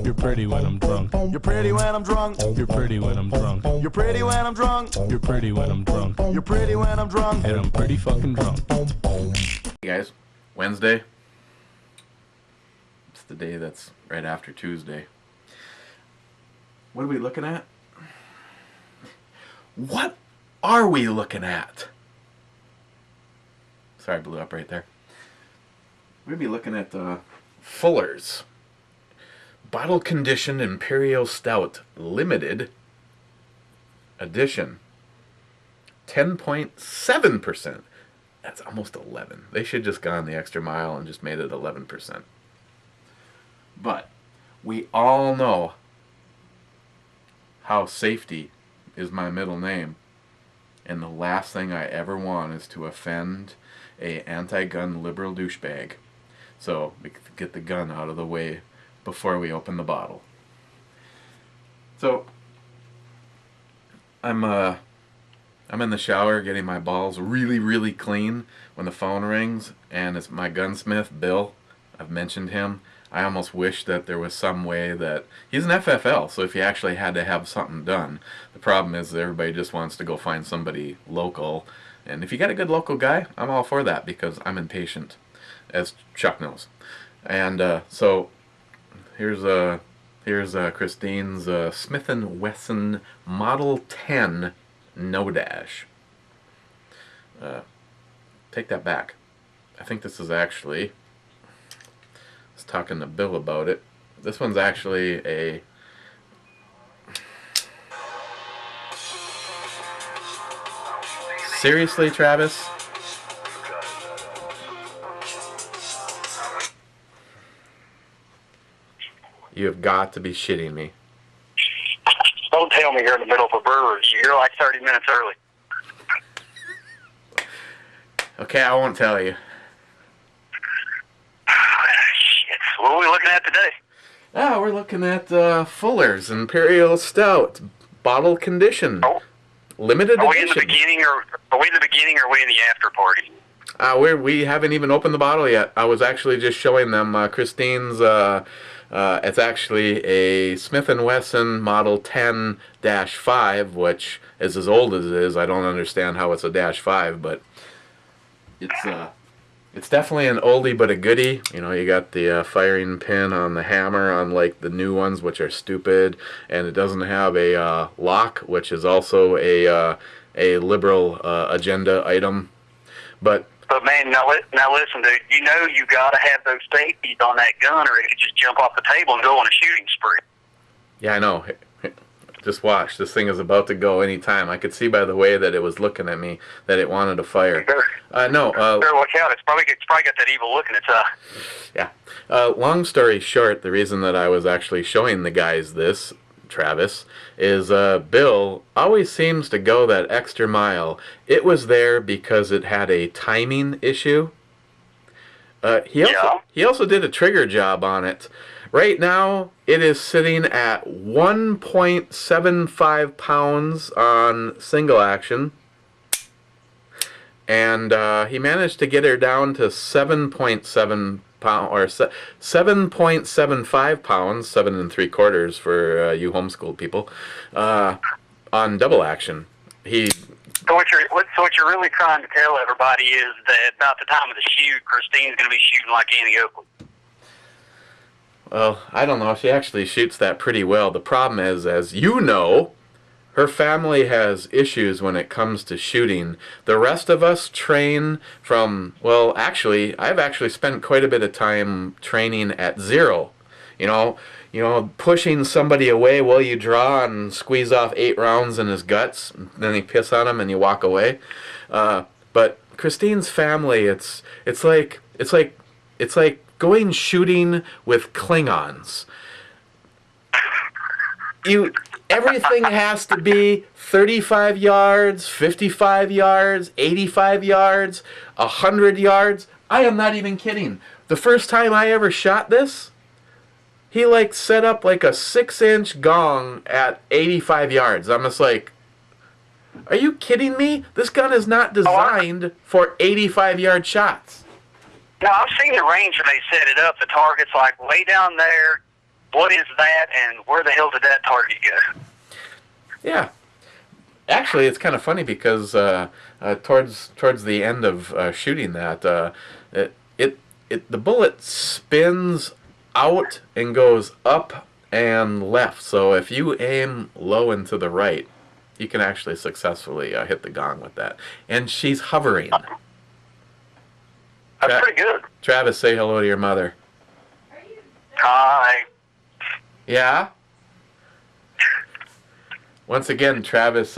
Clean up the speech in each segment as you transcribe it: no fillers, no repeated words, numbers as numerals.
You're pretty when I'm drunk. You're pretty when I'm drunk. You're pretty when I'm drunk. You're pretty when I'm drunk. You're pretty when I'm drunk. You're pretty when I'm drunk. And I'm pretty fucking drunk. Hey guys, Wednesday. It's the day that's right after Tuesday. What are we looking at? What are we looking at? Sorry, I blew up right there. We're going to be looking at Fuller's Bottle Conditioned Imperial Stout Limited Edition. 10.7%. That's almost 11. They should just gone the extra mile and just made it 11%. But we all know how safety is my middle name. And the last thing I ever want is to offend a anti-gun liberal douchebag. So we can get the gun out of the way before we open the bottle. So I'm in the shower getting my balls really clean when the phone rings, and it's my gunsmith, Bill. I've mentioned him. I almost wish that there was some way that he's an FFL, so if you actually had to have something done, the problem is that everybody just wants to go find somebody local. And if you got a good local guy, I'm all for that because I'm impatient, as Chuck knows. And so here's Christine's Smith & Wesson Model 10 No Dash. Take that back. I think this is actually, I was talking to Bill about it. This one's actually a seriously, Travis? You have got to be shitting me. Don't tell me you're in the middle of a brew review. You're like 30 minutes early. Okay, I won't tell you. Shit. What are we looking at today? Ah, we're looking at Fuller's Imperial Stout, bottle condition, limited Are edition. we in the beginning, or are we in the after party? We haven't even opened the bottle yet. I was actually just showing them Christine's. It's actually a Smith & Wesson Model 10-5, which is as old as it is. I don't understand how it's a -5, but it's definitely an oldie but a goodie. You know, you got the firing pin on the hammer, unlike the new ones, which are stupid, and it doesn't have a lock, which is also a liberal agenda item. But man, now listen, dude. You know you got to have those safeties on that gun, or it could just jump off the table and go on a shooting spree. Yeah, I know. Just watch. This thing is about to go any time. I could see by the way that it was looking at me that it wanted to fire. No. Better watch out. It's probably got that evil look in its eye. Yeah. Long story short, the reason that I was actually showing the guys this, Travis, is Bill always seems to go that extra mile. It was there because it had a timing issue. He also did a trigger job on it. Right now, it is sitting at 1.75 pounds on single action. And he managed to get her down to 7.7 pound, or 7.75 pounds, 7 3/4 for you homeschooled people, on double action. So what you're really trying to tell everybody is that about the time of the shoot, Christine's going to be shooting like Annie Oakley. Well, I don't know. She actually shoots that pretty well. The problem is, as you know, her family has issues when it comes to shooting. The rest of us train from, well, actually, I've actually spent quite a bit of time training at zero. You know, pushing somebody away while you draw and squeeze off 8 rounds in his guts, and then you piss on him and you walk away. But Christine's family, it's like going shooting with Klingons. Everything has to be 35 yards, 55 yards, 85 yards, 100 yards. I am not even kidding. The first time I ever shot this, he set up like a 6-inch gong at 85 yards. I'm just like, are you kidding me? This gun is not designed for 85-yard shots. No, I've seen the range where they set it up. The target's like way down there, what is that, and where the hell did that target go? Yeah. Actually, it's kind of funny because towards the end of shooting that, the bullet spins out and goes up and left. So if you aim low and to the right, you can actually successfully hit the gong with that. And she's hovering. That's pretty good. Travis, say hello to your mother. Hi. Yeah? Once again, Travis,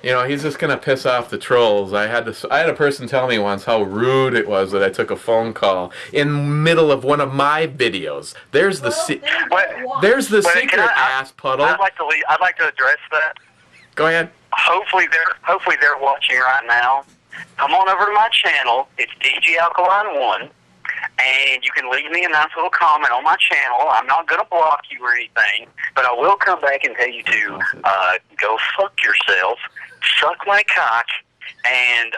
he's just going to piss off the trolls. I had a person tell me once how rude it was that I took a phone call in the middle of one of my videos. There's the secret ass puddle. I'd like to address that. Go ahead. Hopefully they're watching right now. Come on over to my channel. It's DG Alkaline 1, and you can leave me a nice little comment on my channel. I'm not going to block you or anything, but I will come back and tell you to go fuck yourself, suck my cock, and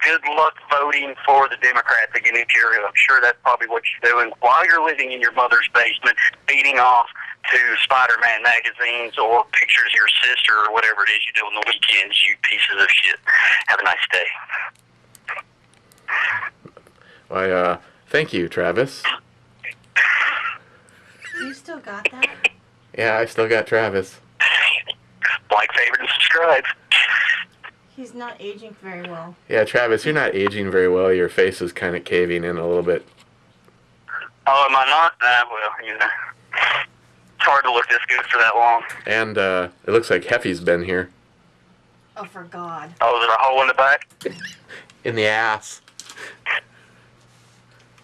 good luck voting for the Democrats against Imperial. I'm sure that's probably what you're doing while you're living in your mother's basement, beating off to Spider-Man magazines or pictures of your sister or whatever it is you do on the weekends, you pieces of shit. Have a nice day. Why, thank you, Travis. You still got that? Yeah, I still got Travis. Like, favorite, and subscribe. He's not aging very well. Yeah, Travis, you're not aging very well. Your face is kind of caving in a little bit. Oh, am I not? Well, it's hard to look this good for that long. And it looks like Heffe's been here. Oh, for God. Oh, is there a hole in the back? In the ass.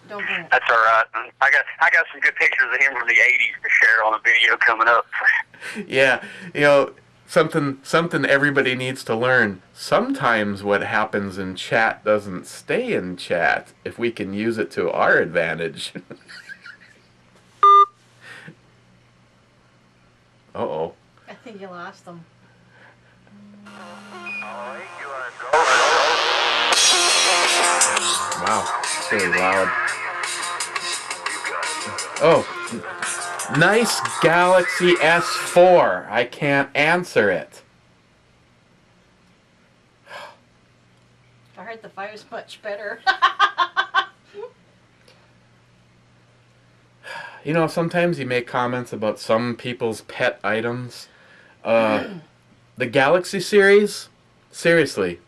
Don't bring it. That's all right. I got some good pictures of him from the 80s to share on a video coming up. Yeah, something everybody needs to learn. Sometimes what happens in chat doesn't stay in chat if we can use it to our advantage. Uh-oh. I think you lost them. Wow, it's really loud. Oh, nice Galaxy S4. I can't answer it. I heard the fire's much better. Sometimes you make comments about some people's pet items. The Galaxy series, seriously,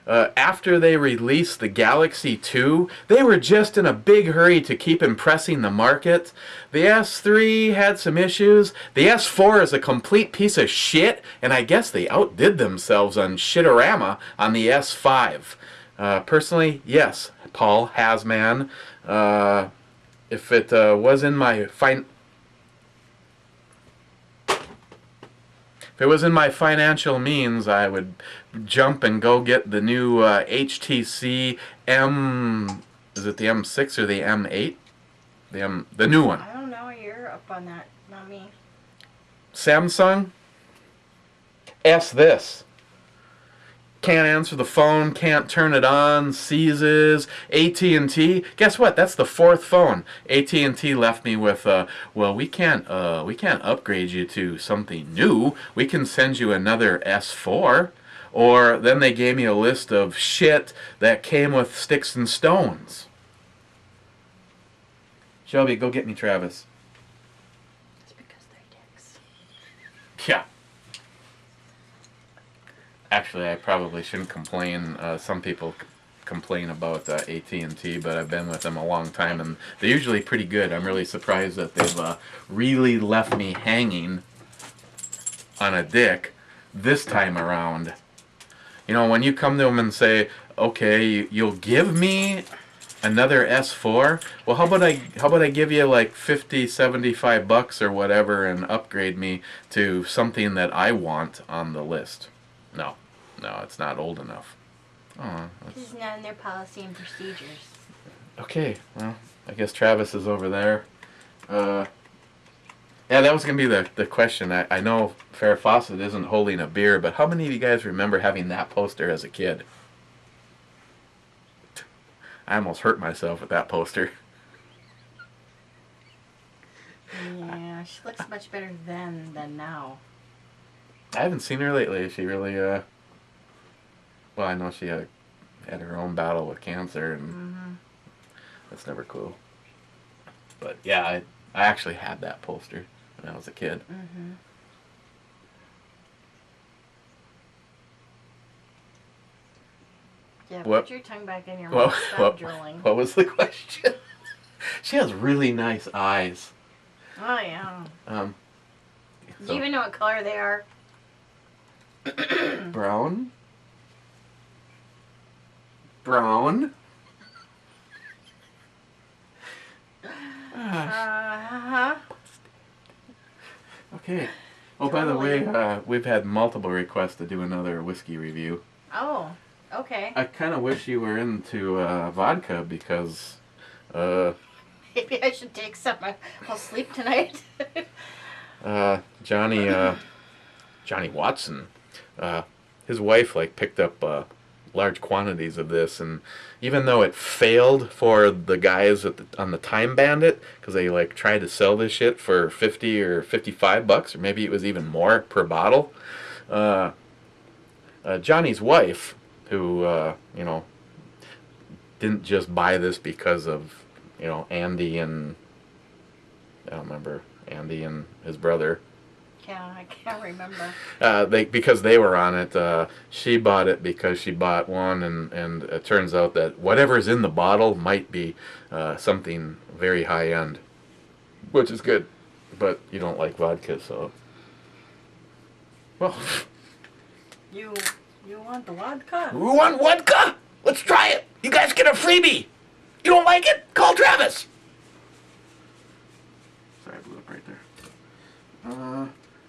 after they released the Galaxy 2, they were just in a big hurry to keep impressing the market. The S3 had some issues. The S4 is a complete piece of shit, and I guess they outdid themselves on shitorama on the S5. Personally, yes, Paul Hasman. If it was in my financial means, I would jump and go get the new HTC M. Is it the M6 or the M8? The new one. I don't know. You're up on that, not me. Samsung. This. Can't answer the phone, can't turn it on, seizes. AT&T, guess what? That's the fourth phone. AT&T left me with, well, we can't upgrade you to something new. We can send you another S4. Or then they gave me a list of shit that came with sticks and stones. Shelby, go get me Travis. It's because they're dicks. Yeah. Actually, I probably shouldn't complain. Some people complain about AT&T, but I've been with them a long time, and they're usually pretty good. I'm really surprised that they've really left me hanging on a dick this time around. When you come to them and say, okay, you'll give me another S4? Well, how about I give you like $50, $75 or whatever and upgrade me to something that I want on the list? No, it's not old enough. Oh, This is not in their policy and procedures. Okay, well, I guess Travis is over there. Yeah, that was going to be the question. I know Farrah Fawcett isn't holding a beer, but how many of you guys remember having that poster as a kid? I almost hurt myself with that poster. Yeah. she looks much better then than now. I haven't seen her lately. Is she really, well, I know she had her own battle with cancer, and that's never cool. But yeah, I actually had that poster when I was a kid. Yeah, What- put your tongue back in your Well, mouth. Stop drooling. what was the question? She has really nice eyes. Oh, yeah. Do So- you even know what color they are? Brown? Brown? Okay. Oh, by the way, we've had multiple requests to do another whiskey review. Oh, okay. I kind of wish you were into vodka because... Maybe I should take some. I'll sleep tonight. Johnny Watson, his wife picked up large quantities of this, and even though it failed for the guys on the Time Bandit, because they tried to sell this shit for $50 or $55, or maybe it was even more per bottle, Johnny's wife, who didn't just buy this because of Andy and I don't remember Andy and his brother. Yeah, I can't remember. Because they were on it, she bought it because she bought one, and it turns out that whatever's in the bottle might be something very high end, which is good. But you don't like vodka, so well. You want the vodka? We want vodka. Let's try it. You guys get a freebie. You don't like it? Call Travis. Sorry, I blew up right there.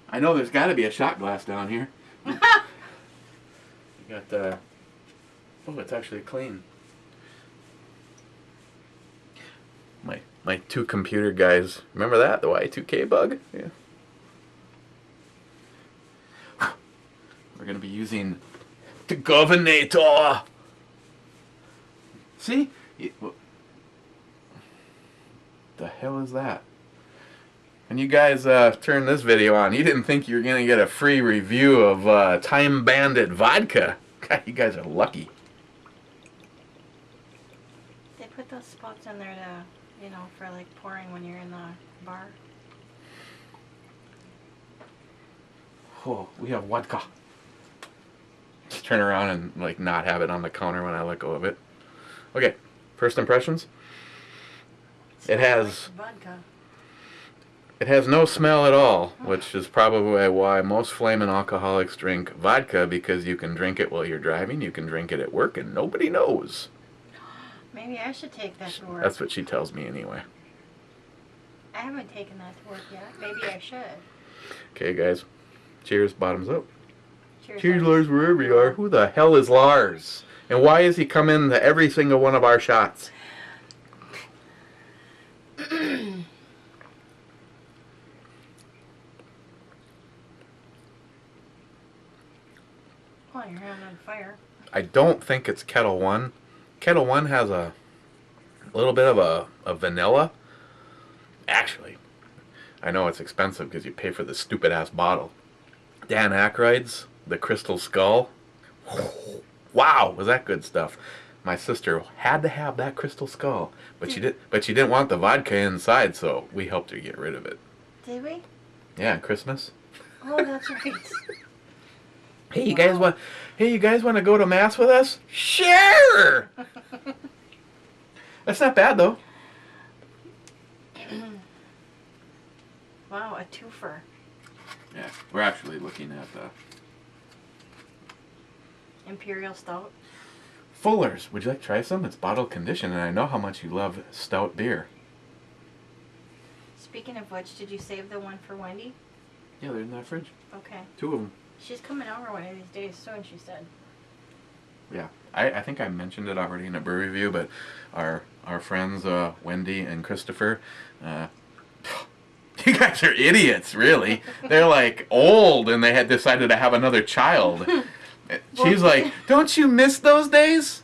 I know there's got to be a shot glass down here. You got oh, it's actually clean. My two computer guys. Remember that? The Y2K bug? Yeah. We're going to be using the Governator. See? The hell is that? When you guys turned this video on, you didn't think you were going to get a free review of Time Bandit vodka. God, you guys are lucky. They put those spots in there to, for pouring when you're in the bar. Oh, we have vodka. Just turn around and not have it on the counter when I let go of it. Okay, first impressions. It has vodka. It has no smell at all, which is probably why most flaming alcoholics drink vodka, because you can drink it while you're driving, you can drink it at work, and nobody knows. Maybe I should take that to work. That's what she tells me anyway. I haven't taken that to work yet. Maybe I should. Okay, guys. Cheers, bottoms up. Cheers, Lars, wherever you are. Who the hell is Lars? And why has he come into every single one of our shots? Oh, your hand on fire. I don't think it's Kettle One. Kettle One has a little bit of a vanilla. Actually, I know it's expensive because you pay for the stupid ass bottle. Dan Aykroyd's The Crystal Skull. Wow, was that good stuff? My sister had to have that Crystal Skull, but she didn't want the vodka inside, so we helped her get rid of it. Did we? Yeah, at Christmas. Oh, that's right. Hey, you guys want? Hey, you guys want to go to mass with us? Sure. That's not bad though. Wow, a twofer. Yeah, we're actually looking at Imperial Stout. Fuller's. Would you like to try some? It's bottle conditioned, and I know how much you love stout beer. Speaking of which, did you save the one for Wendy? Yeah, they're in that fridge. Okay. 2 of them. She's coming over one of these days soon, she said. Yeah, I think I mentioned it already in a brew review, but our friends Wendy and Christopher, you guys are idiots, really. They're like old, and they had decided to have another child. She's like, don't you miss those days?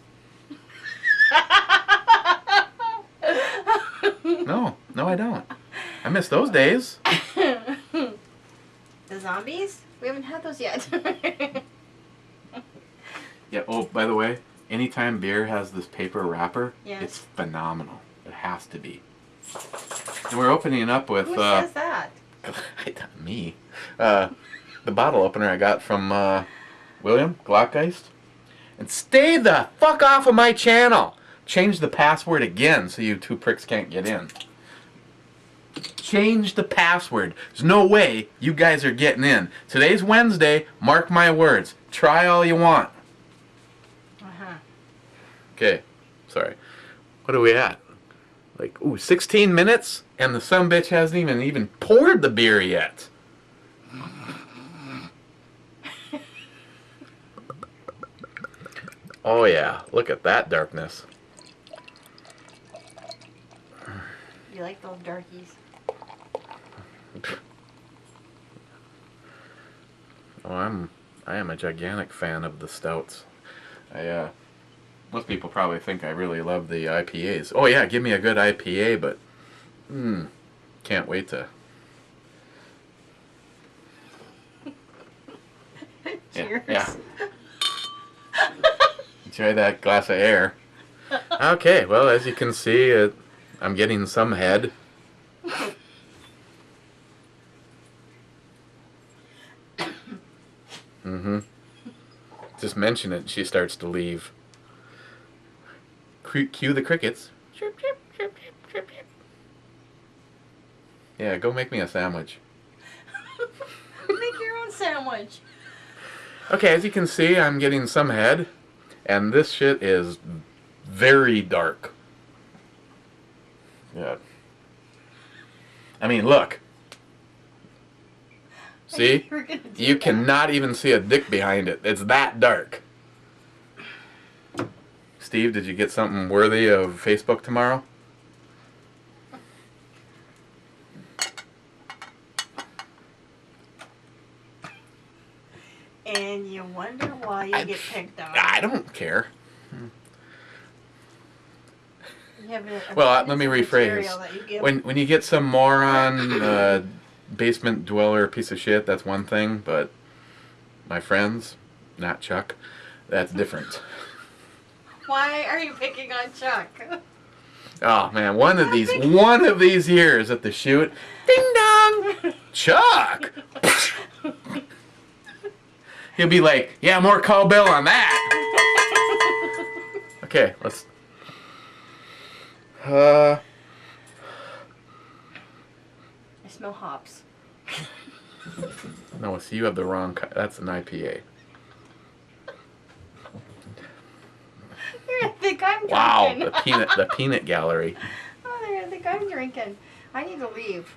No, I don't. I miss those days. The zombies? We haven't had those yet. Yeah. Oh, by the way, anytime beer has this paper wrapper, Yes. it's phenomenal. It has to be. And we're opening it up with Who says that? me. The bottle opener I got from William Glockgeist. And stay the fuck off of my channel. Change the password again so you two pricks can't get in. Change the password. There's no way you guys are getting in. Today's Wednesday. Mark my words. Try all you want. Uh-huh. Okay. Sorry. What are we at? Like, 16 minutes? And the sumbitch hasn't even poured the beer yet. Oh yeah, look at that darkness. You like those darkies? Oh, I am a gigantic fan of the stouts. Most people probably think I really love the IPAs. Oh yeah, give me a good IPA, but can't wait to. Cheers. Yeah. Enjoy that glass of air. Okay, well, as you can see, I'm getting some head. Just mention it, she starts to leave. Cue the crickets. Chirp, chirp, chirp, chirp, chirp, chirp. Yeah, go make me a sandwich. Make your own sandwich. Okay, as you can see, I'm getting some head, and this shit is very dark. Yeah. I mean, look. See? You cannot even see a dick behind it. It's that dark. Steve, did you get something worthy of Facebook tomorrow? And you wonder why you get picked on. I don't care. You have Well, let me rephrase. material that you give. When you get some moron, basement dweller piece of shit, that's one thing, but my friends, not Chuck, that's different. Why are you picking on Chuck? Oh man, one of these years at the shoot, ding dong, Chuck. He'll be like, yeah, more cowbell on that. Okay, let's. I smell hops. No, see, you have the wrong. That's an IPA. They're gonna think I'm drinking. Wow, the peanut gallery. Oh, they're gonna think I'm drinking. I need to leave.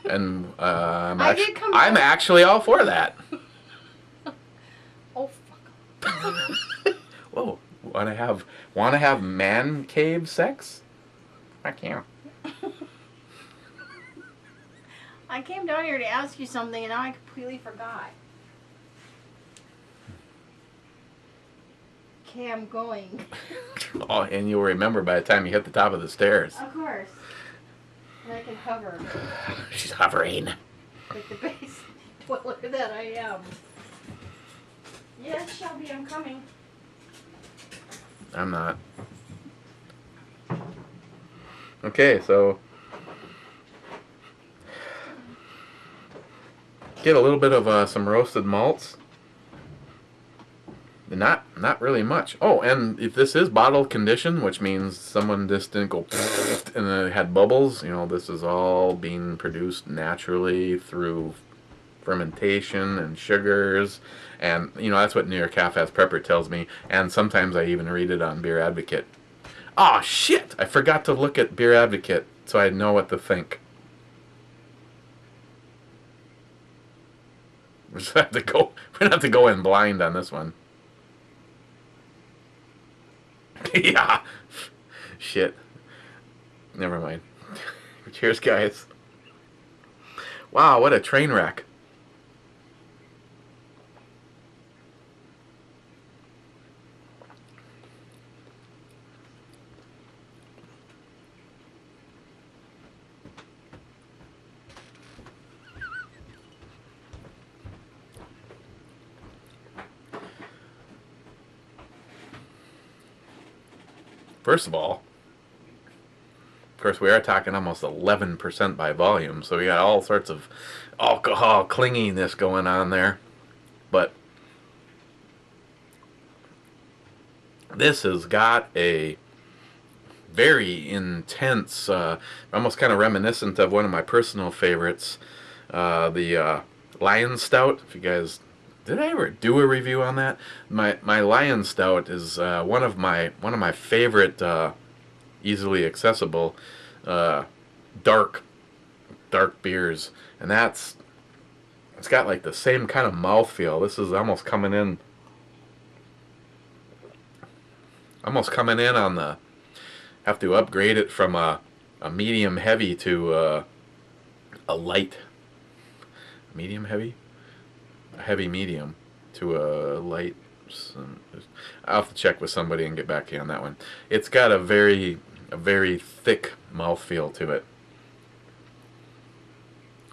And I'm I'm actually all for that. Oh fuck. Whoa, wanna have man cave sex? Heck yeah. I came down here to ask you something and now I completely forgot. Okay, I'm going. Oh, and you'll remember by the time you hit the top of the stairs. Of course. And I can hover. She's hovering. Like the base dweller that I am. Yes, Shelby, I'm coming. I'm not. Okay, so get a little bit of some roasted malts. Not really much. Oh, and if this is bottled condition, which means someone just didn't go and then it had bubbles, you know, this is all being produced naturally through fermentation and sugars, and you know that's what New York Half Ass Prepper tells me, and sometimes I even read it on Beer Advocate. Oh shit! I forgot to look at Beer Advocate so I know what to think. We're gonna have to go in blind on this one. Yeah. Shit. Never mind. Cheers, guys. Wow, what a train wreck. First of all, of course, we are talking almost 11% by volume, so we got all sorts of alcohol clinginess going on there. But this has got a very intense, almost kind of reminiscent of one of my personal favorites, the Lion Stout. If you guys, did I ever do a review on that? My Lion Stout is one of my favorite, easily accessible, dark beers, and it's got like the same kind of mouthfeel. This is almost coming in on the, have to upgrade it from a medium heavy to a light medium heavy, a heavy medium to a light. I'll have to check with somebody and get back to you on that one. It's got a very thick mouthfeel to it,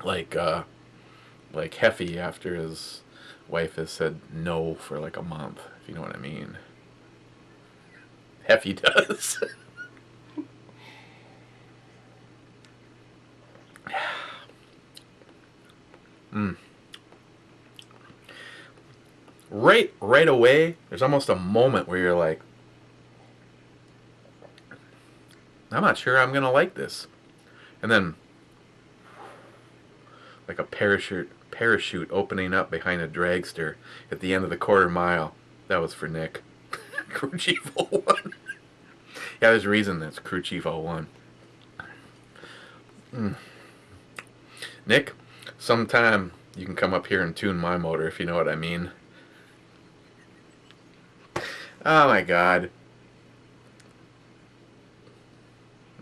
like Heffe after his wife has said no for like a month, if you know what I mean. Heffe does. Right away, there's almost a moment where you're like, I'm not sure I'm gonna like this, and then like a parachute opening up behind a dragster at the end of the quarter mile. That was for Nick. Crew Chief 01. Yeah, there's a reason that's Crew Chief 01. Nick, sometime you can come up here and tune my motor, if you know what I mean. Oh my god.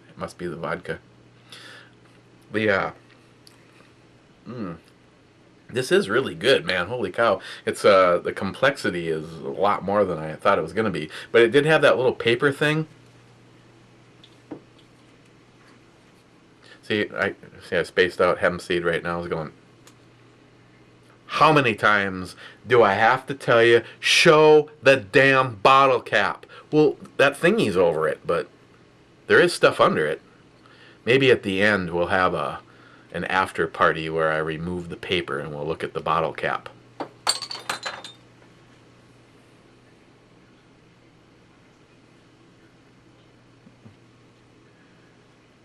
It must be the vodka. This is really good, man. Holy cow. It's the complexity is a lot more than I thought it was going to be. But it did have that little paper thing. See, I spaced out HempSeed right now. I was going, how many times do I have to tell you, show the damn bottle cap? Well, that thingy's over it, but there is stuff under it. Maybe at the end we'll have an after party where I remove the paper and we'll look at the bottle cap.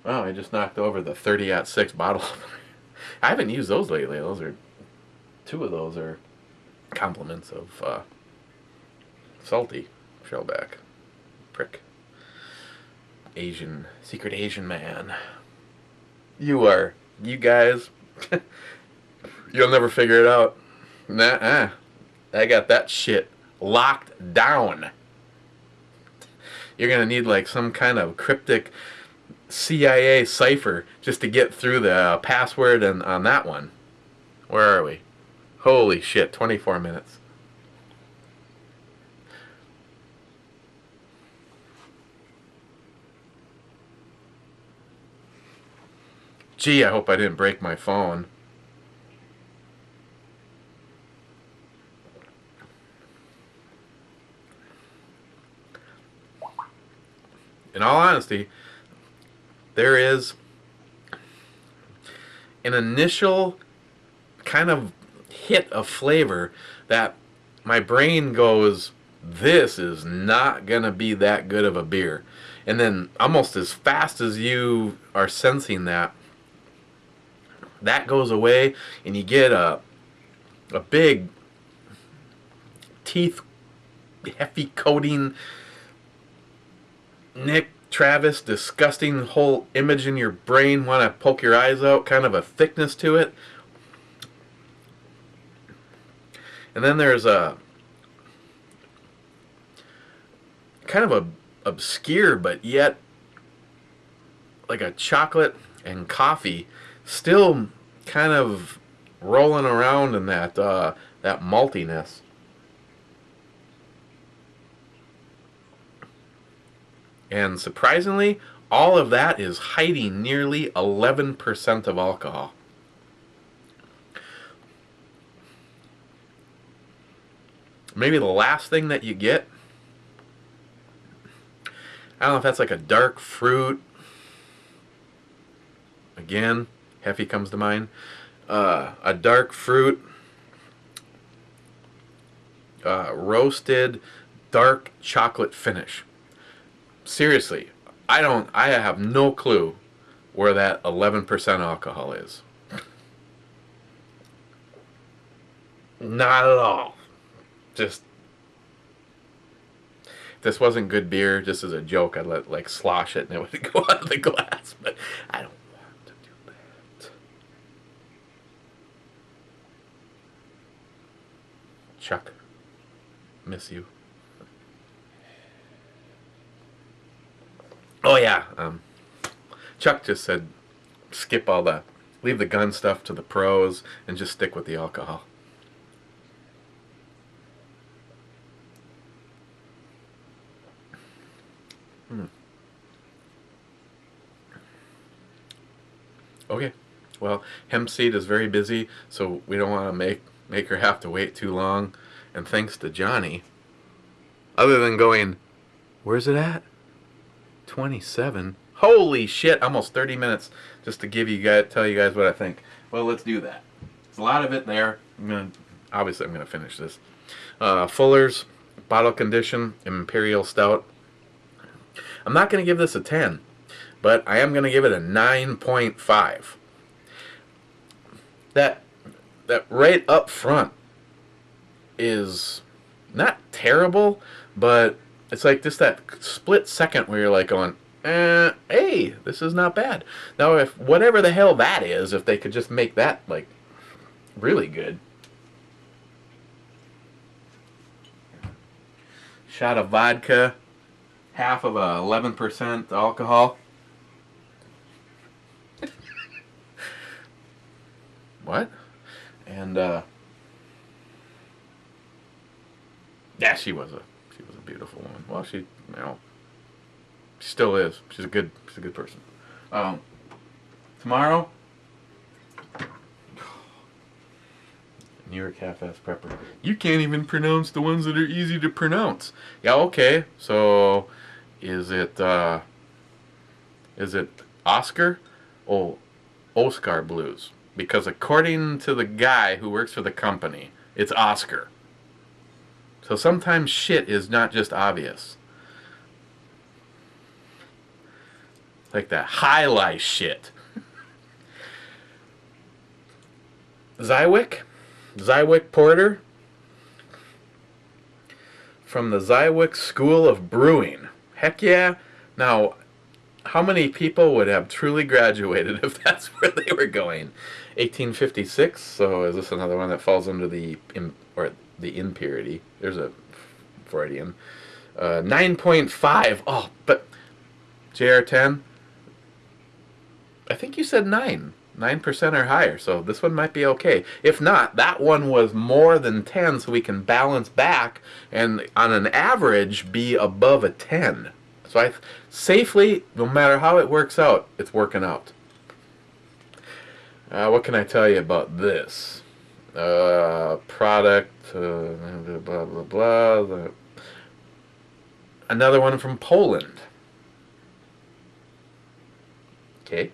Oh, I just knocked over the 30-06 bottle. I haven't used those lately. Two of those are compliments of salty shellback. Prick. Secret Asian man. You guys, you'll never figure it out. Nah, I got that shit locked down. You're gonna need like some kind of cryptic CIA cipher just to get through the password and on that one. Where are we? Holy shit, 24 minutes. Gee, I hope I didn't break my phone. In all honesty, there is an initial kind of hit of flavor that my brain goes, this is not gonna be that good of a beer. And then almost as fast as you are sensing that goes away, and you get a big teeth Heffe coating, Nick Travis disgusting whole image in your brain, want to poke your eyes out, kind of a thickness to it. And then there's a kind of a obscure but yet like a chocolate and coffee still kind of rolling around in that maltiness. And surprisingly, all of that is hiding nearly 11% of alcohol. Maybe the last thing that you get, I don't know if that's like a dark fruit. Again, Heffe comes to mind. A dark fruit, roasted, dark chocolate finish. Seriously, I have no clue where that 11% alcohol is. Not at all. Just, if this wasn't good beer, just as a joke, I'd like slosh it and it would go out of the glass, but I don't want to do that. Chuck, miss you. Oh yeah, Chuck just said leave the gun stuff to the pros and just stick with the alcohol. Okay, well, Hempseed is very busy, so we don't want to make her have to wait too long. And thanks to Johnny, other than going, where's it at? 27. Holy shit! Almost 30 minutes just to tell you guys what I think. Well, let's do that. There's a lot of it there. Obviously, I'm gonna finish this. Fuller's bottle condition Imperial Stout. I'm not gonna give this a 10. But I am going to give it a 9.5. That right up front is not terrible, but it's like just that split second where you're like going, hey, this is not bad. Now, if whatever the hell that is, if they could just make that like really good. Shot of vodka, half of 11% alcohol. What? And yeah, she was a beautiful woman. Well, she still is. She's a good person. Tomorrow, New York half-ass prepper. You can't even pronounce the ones that are easy to pronounce. Yeah, okay. So, is it Oscar? Oh, Oscar Blues. Because according to the guy who works for the company, it's Oscar. So sometimes shit is not just obvious. Like that highlight shit. Zywick Porter. From the Zywick School of Brewing. Heck yeah. Now, how many people would have truly graduated if that's where they were going? 1856, so is this another one that falls under the impurity? There's a Freudian. 9.5. Oh, but JR10, I think you said 9. 9% or higher, so this one might be okay. If not, that one was more than 10, so we can balance back and on an average be above a 10. So safely, no matter how it works out, it's working out. What can I tell you about this? Product, blah, blah, blah. Another one from Poland. Okay.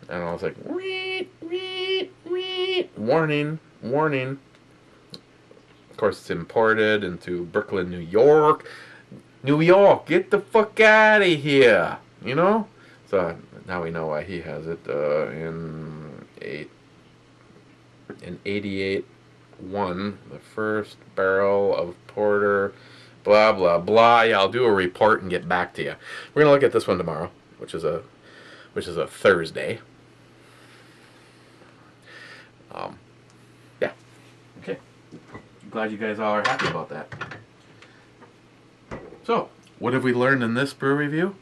I don't know, it's like, warning. Of course, it's imported into Brooklyn, New York. New York, get the fuck out of here. You know? So now we know why he has it in 88-1, the first barrel of porter, blah, blah, blah. Yeah, I'll do a report and get back to you. We're going to look at this one tomorrow, which is a Thursday. Yeah. Okay. Glad you guys all are happy about that. So, what have we learned in this brew review?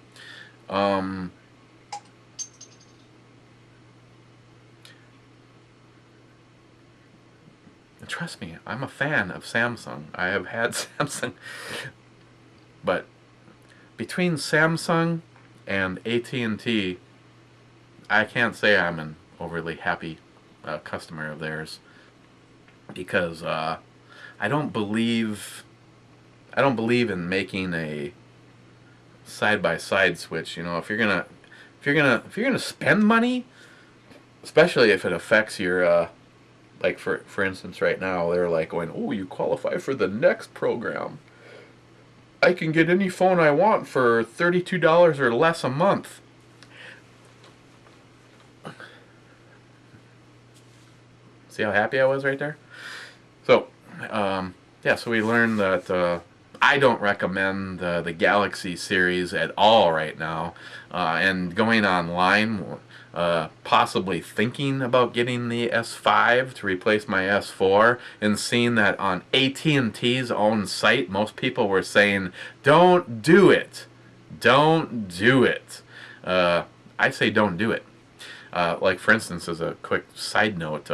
Trust me, I'm a fan of Samsung. I have had Samsung. But between Samsung and AT&T, I can't say I'm an overly happy customer of theirs. Because I don't believe I don't believe in making a side-by-side switch. You know, if you're gonna spend money, especially if it affects your like for instance right now they're like going, oh, you qualify for the next program. I can get any phone I want for $32 or less a month. See how happy I was right there? So yeah, so we learned that I don't recommend the Galaxy series at all right now, and going online, possibly thinking about getting the S5 to replace my S4, and seeing that on AT&T's own site, most people were saying, don't do it. Don't do it. I say don't do it. Like, for instance, as a quick side note,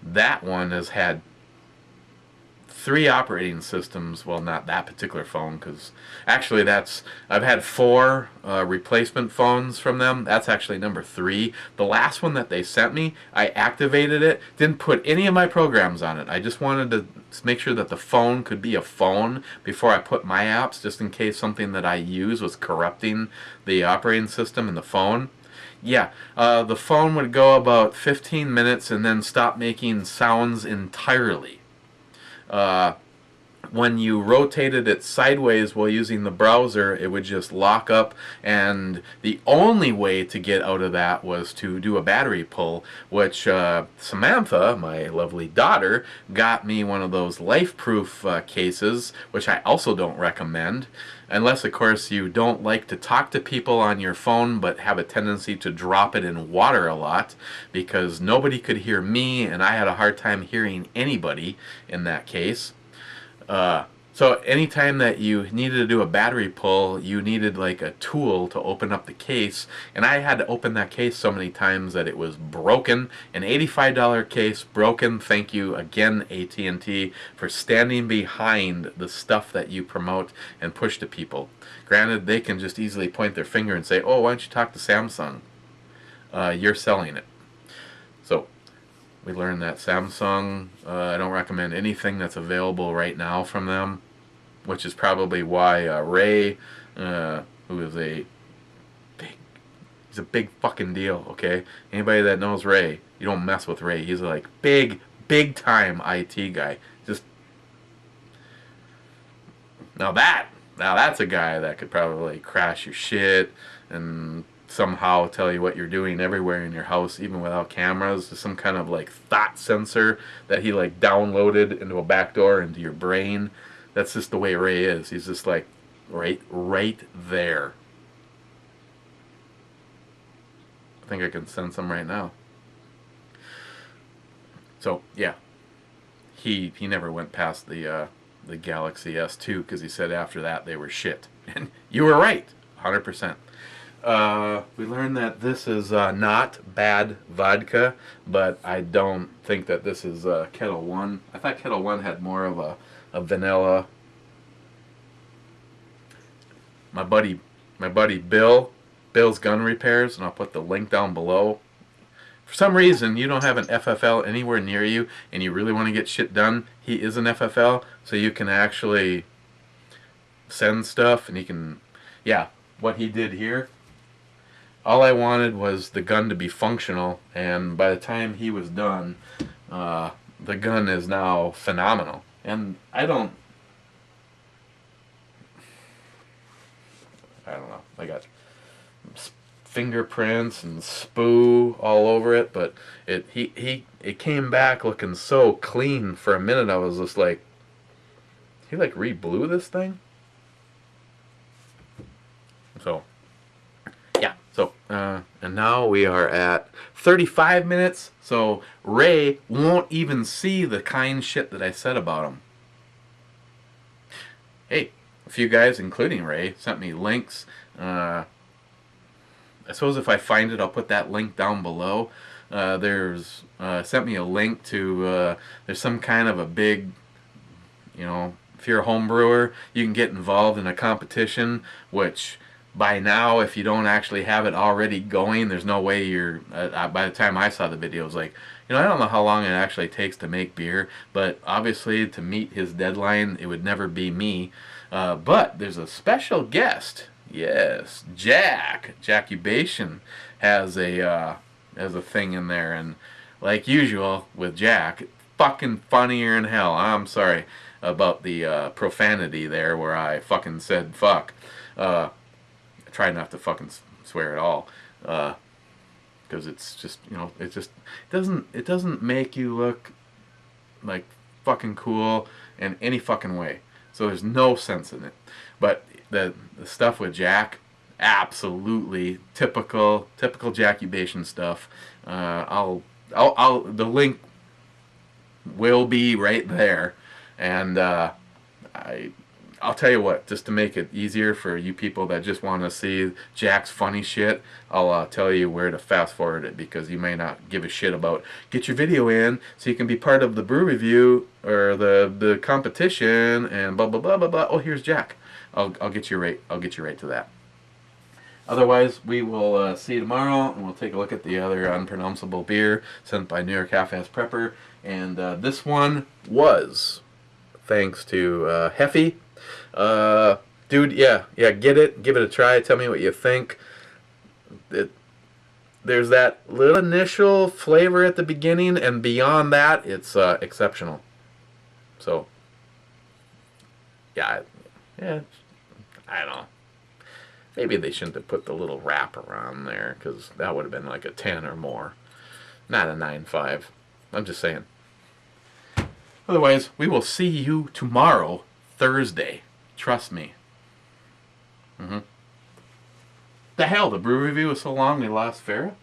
that one has had 3 operating systems. Well, not that particular phone, because actually I've had 4 replacement phones from them. That's actually number 3. The last one that they sent me, I activated it, didn't put any of my programs on it. I just wanted to make sure that the phone could be a phone before I put my apps, just in case something that I use was corrupting the operating system in the phone. Yeah, the phone would go about 15 minutes and then stop making sounds entirely. When you rotated it sideways while using the browser, it would just lock up, and the only way to get out of that was to do a battery pull, which Samantha, my lovely daughter, got me one of those life-proof cases, which I also don't recommend, unless, of course, you don't like to talk to people on your phone but have a tendency to drop it in water a lot, because nobody could hear me, and I had a hard time hearing anybody in that case. So anytime that you needed to do a battery pull, you needed like a tool to open up the case, and I had to open that case so many times that it was broken. An $85 case broken. Thank you again, AT&T, for standing behind the stuff that you promote and push to people. Granted, they can just easily point their finger and say, oh, why don't you talk to Samsung? You're selling it. So we learned that Samsung, I don't recommend anything that's available right now from them, which is probably why Ray, who is he's a big fucking deal, okay? Anybody that knows Ray, you don't mess with Ray. He's like big time IT guy. Just now that's a guy that could probably crash your shit and somehow tell you what you're doing everywhere in your house, even without cameras. There's some kind of like thought sensor that he like downloaded into a backdoor into your brain. That's just the way Ray is. He's just like right there. I think I can sense him right now. So yeah, he never went past the Galaxy S2, because he said after that they were shit. And you were right, 100%. We learned that this is not bad vodka, but I don't think that this is Kettle One. I thought Kettle One had more of a vanilla. My buddy Bill's Gun Repairs, and I'll put the link down below. For some reason, you don't have an FFL anywhere near you, and you really want to get shit done, he is an FFL, so you can actually send stuff, and he can, yeah, what he did here. All I wanted was the gun to be functional, and by the time he was done, the gun is now phenomenal. And I don't know, I got fingerprints and spoo all over it, but it came back looking so clean. For a minute I was just like, he like re-blew this thing? So yeah, so and now we are at 35 minutes, so Ray won't even see the kind shit that I said about him. Hey, a few guys, including Ray, sent me links. I suppose if I find it, I'll put that link down below. There's sent me a link to there's some kind of a big, you know, if you're a home brewer, you can get involved in a competition, which by now, if you don't actually have it already going, there's no way you're, by the time I saw the video, it was like, you know, I don't know how long it actually takes to make beer, but obviously to meet his deadline, it would never be me. But there's a special guest. Yes, Jackubation has a thing in there, and like usual with Jack, fucking funnier than hell. I'm sorry about the profanity there where I fucking said fuck. I try not to fucking swear at all, because it's just, you know, it doesn't make you look like fucking cool in any fucking way. So there's no sense in it. But the stuff with Jack, absolutely typical Jackubation stuff. The link will be right there, and I'll tell you what, just to make it easier for you people that just want to see Jack's funny shit, I'll tell you where to fast forward it, because you may not give a shit about get your video in so you can be part of the brew review or the competition and blah blah blah blah blah. Oh, here's Jack. I'll get you right to that. Otherwise, we will see you tomorrow, and we'll take a look at the other unpronounceable beer sent by New York Half-Ass Prepper. And this one was thanks to Heffe. Dude, yeah, get it, give it a try, tell me what you think. There's that little initial flavor at the beginning, and beyond that, it's exceptional. So, yeah, I don't know. Maybe they shouldn't have put the little wrapper on there, because that would have been like a 10 or more. Not a 9.5. I'm just saying. Otherwise, we will see you tomorrow, Thursday. Trust me. The hell, the brew review was so long they lost Farrah?